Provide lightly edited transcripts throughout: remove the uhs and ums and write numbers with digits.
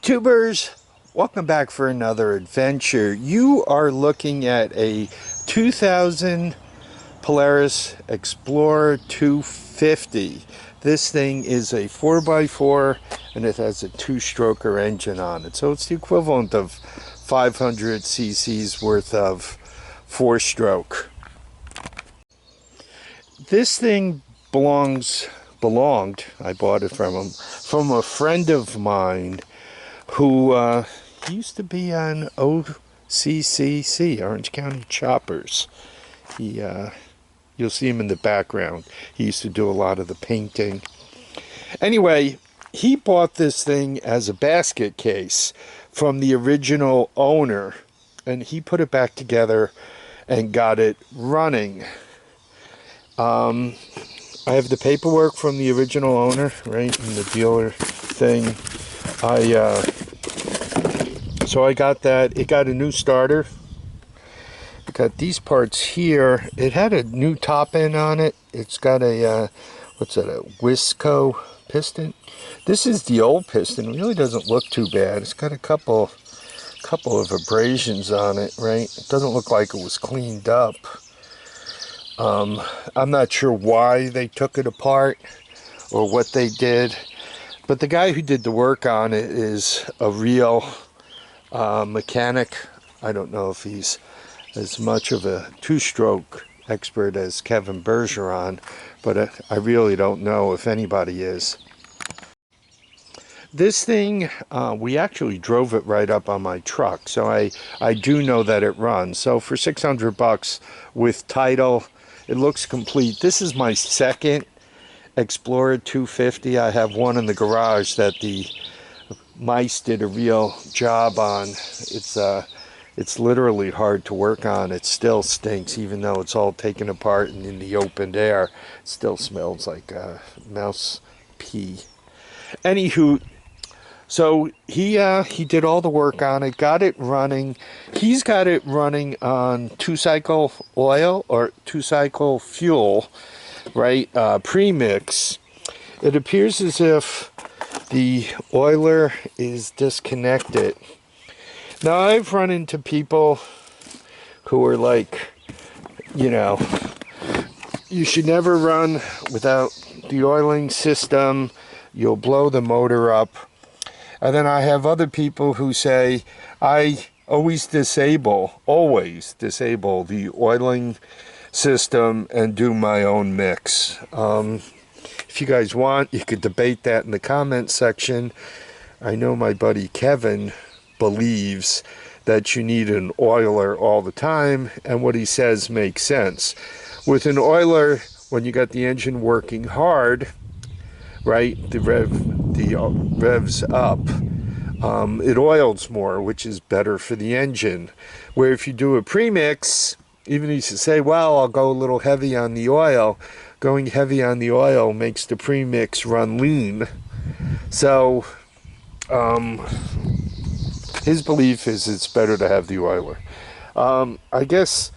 YouTubers, welcome back for another adventure. You are looking at a 2000 Polaris Xplorer 250. This thing is a 4x4 and it has a two-stroker engine on it. So it's the equivalent of 500 cc's worth of four-stroke. This thing belonged, I bought it from him, from a friend of mine who used to be on OCCC, Orange County Choppers. You'll see him in the background. He used to do a lot of the painting. Anyway, he bought this thing as a basket case from the original owner, and he put it back together and got it running. I have the paperwork from the original owner, right, in the dealer thing. So I got that. It got a new starter. It got these parts here. It had a new top end on it. It's got a what's that, a Wisco piston. This is the old piston. It really doesn't look too bad. It's got a couple of abrasions on it, right? It doesn't look like it was cleaned up. I'm not sure why they took it apart or what they did, but the guy who did the work on it is a real mechanic. I don't know if he's as much of a two-stroke expert as Kevin Bergeron, but I really don't know if anybody is. This thing, we actually drove it right up on my truck, so I do know that it runs. So for 600 bucks with title, it looks complete. This is my second Explorer 250. I have one in the garage that the mice did a real job on. It's literally hard to work on. It still stinks, even though it's all taken apart and in the open air. It still smells like mouse pee. Anywho, so he did all the work on it, got it running. He's got it running on two-cycle oil or two-cycle fuel, right? Premix. It appears as if the oiler is disconnected. Now, I've run into people who are like, you know, you should never run without the oiling system. You'll blow the motor up. And then I have other people who say, I always disable the oiling system and do my own mix. If you guys want, you could debate that in the comment section. I know my buddy Kevin believes that you need an oiler all the time, and what he says makes sense. With an oiler, when you got the engine working hard, right, the revs up, it oils more, which is better for the engine. Where if you do a premix, even if you say, well, I'll go a little heavy on the oil, going heavy on the oil makes the premix run lean. So his belief is it's better to have the oiler. I guess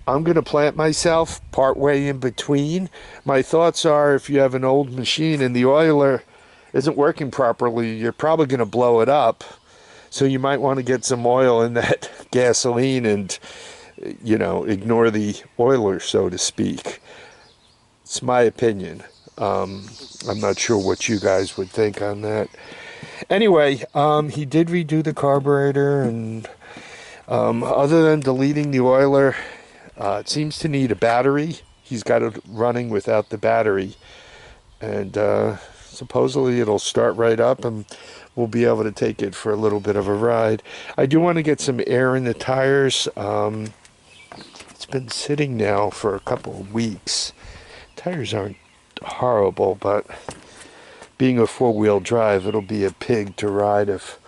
I'm going to plant myself partway in between. My thoughts are, if you have an old machine and the oiler isn't working properly, you're probably going to blow it up. So you might want to get some oil in that gasoline and, you know, ignore the oiler, so to speak. It's my opinion. I'm not sure what you guys would think on that. Anyway, he did redo the carburetor, and other than deleting the oiler, it seems to need a battery. He's got it running without the battery, and supposedly it'll start right up and we'll be able to take it for a little bit of a ride. I do want to get some air in the tires. It's been sitting now for a couple of weeks. Tires aren't horrible, but being a four-wheel drive, it'll be a pig to ride if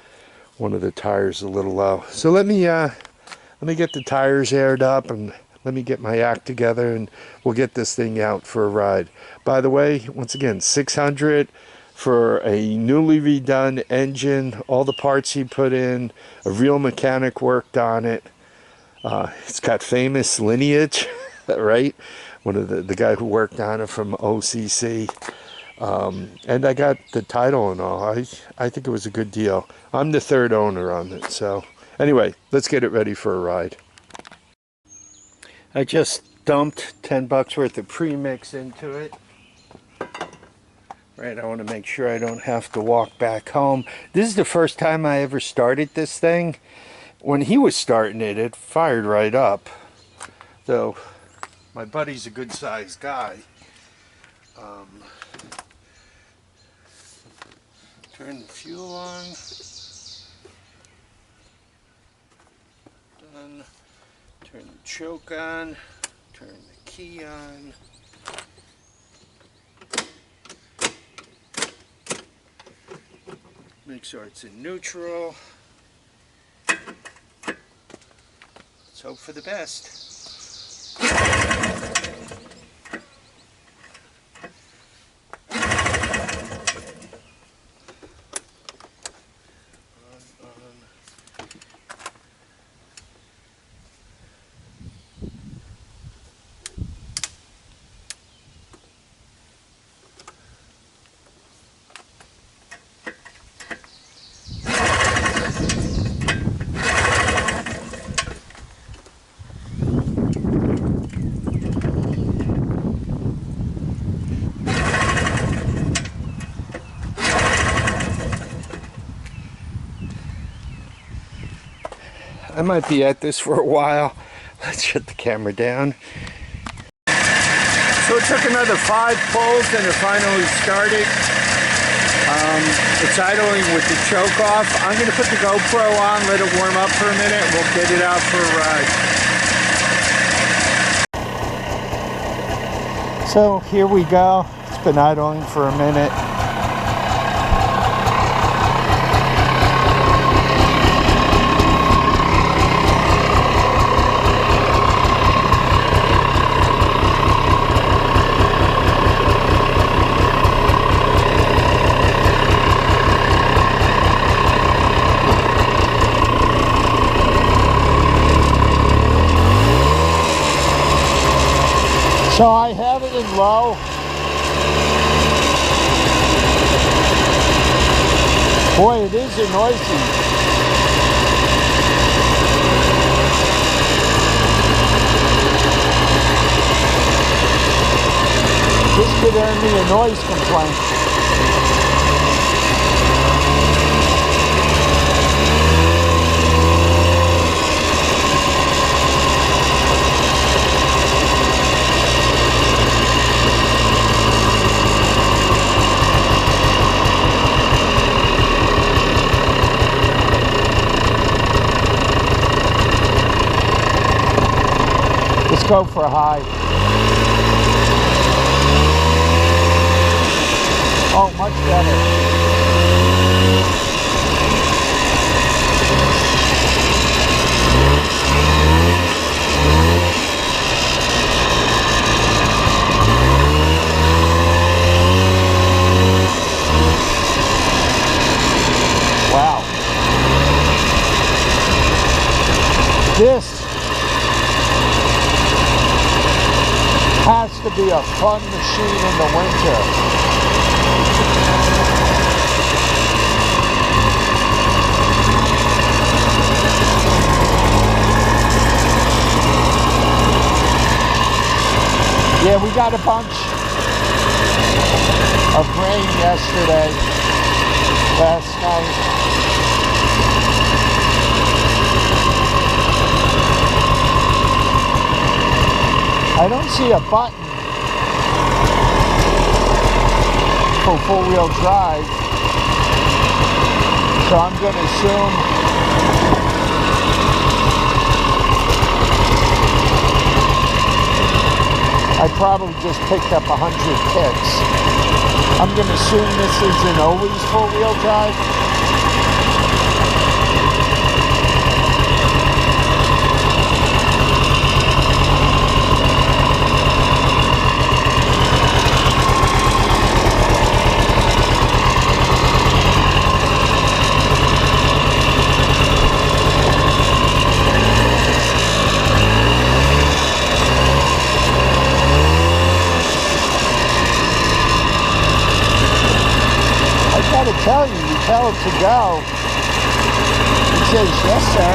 one of the tires is a little low. So let me get the tires aired up and let me get my act together, and we'll get this thing out for a ride. By the way, once again, $600 for a newly redone engine, all the parts he put in, a real mechanic worked on it. It's got famous lineage, right? One of the guy who worked on it from OCC. And I got the title and all. I think it was a good deal. I'm the third owner on it. So anyway, let's get it ready for a ride. I just dumped 10 bucks worth of premix into it. Right, I want to make sure I don't have to walk back home. This is the first time I ever started this thing. When he was starting it, it fired right up. So, my buddy's a good sized guy. Turn the fuel on. Done. Turn the choke on. Turn the key on. Make sure it's in neutral. Let's hope for the best. I might be at this for a while. Let's shut the camera down. So it took another 5 pulls and it finally started. It's idling with the choke off. I'm going to put the GoPro on, let it warm up for a minute, and we'll get it out for a ride. So here we go. It's been idling for a minute. So I have it in low. Boy, it is noisy. This could earn me a noise complaint. Let's go for a high. Oh, much better. Wow. This has to be a fun machine in the winter. Yeah, we got a bunch of rain yesterday, last night. I don't see a button for four-wheel drive, so I'm going to assume I probably just picked up 100 kicks. I'm going to assume this isn't always four-wheel drive. able to go? He says, yes, sir.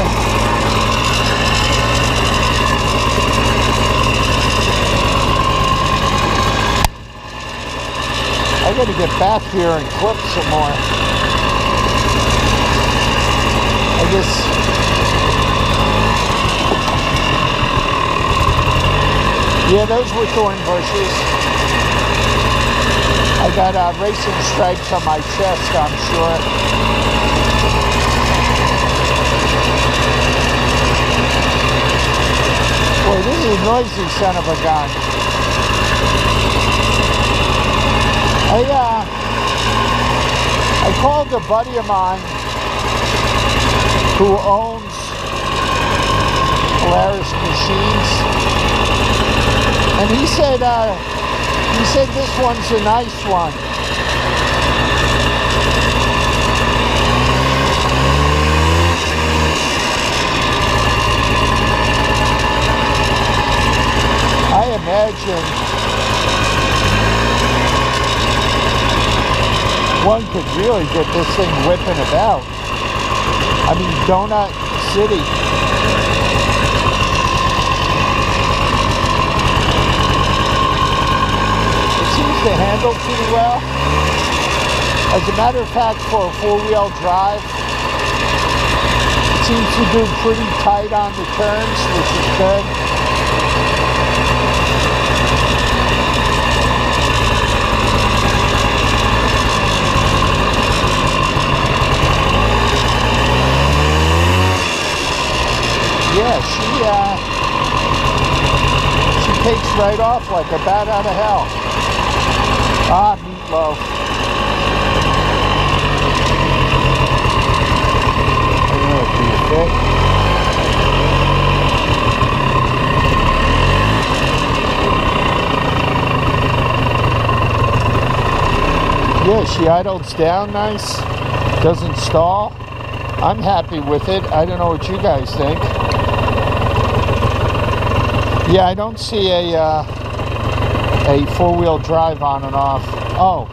I gotta get back here and clip some more. I guess. Yeah, those were thorn bushes. I got racing stripes on my chest, I'm sure. Boy, this is a noisy son of a gun. I called a buddy of mine who owns Polaris machines, and he said this one's a nice one. I imagine one could really get this thing whipping about. I mean, Donut City. It seems to handle pretty well. As a matter of fact, for a four-wheel drive, it seems to do pretty tight on the turns, which is good. Yeah, she takes right off like a bat out of hell. Ah, meatloaf. I don't know if you fit. Yeah, she idles down nice, doesn't stall. I'm happy with it. I don't know what you guys think. Yeah, I don't see a four-wheel drive on and off. Oh,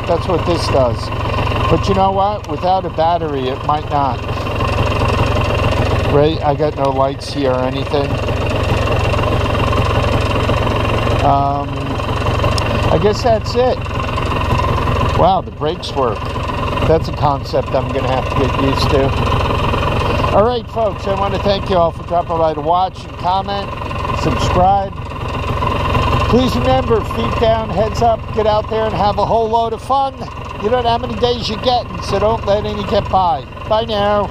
that's what this does. But you know what? Without a battery, it might not. Right? I got no lights here or anything. I guess that's it. Wow, the brakes work. That's a concept I'm going to have to get used to. All right, folks, I want to thank you all for dropping by to watch and comment. Subscribe. Please remember, feet down, heads up, get out there and have a whole load of fun. You don't know how many days you're getting, so don't let any get by. Bye now.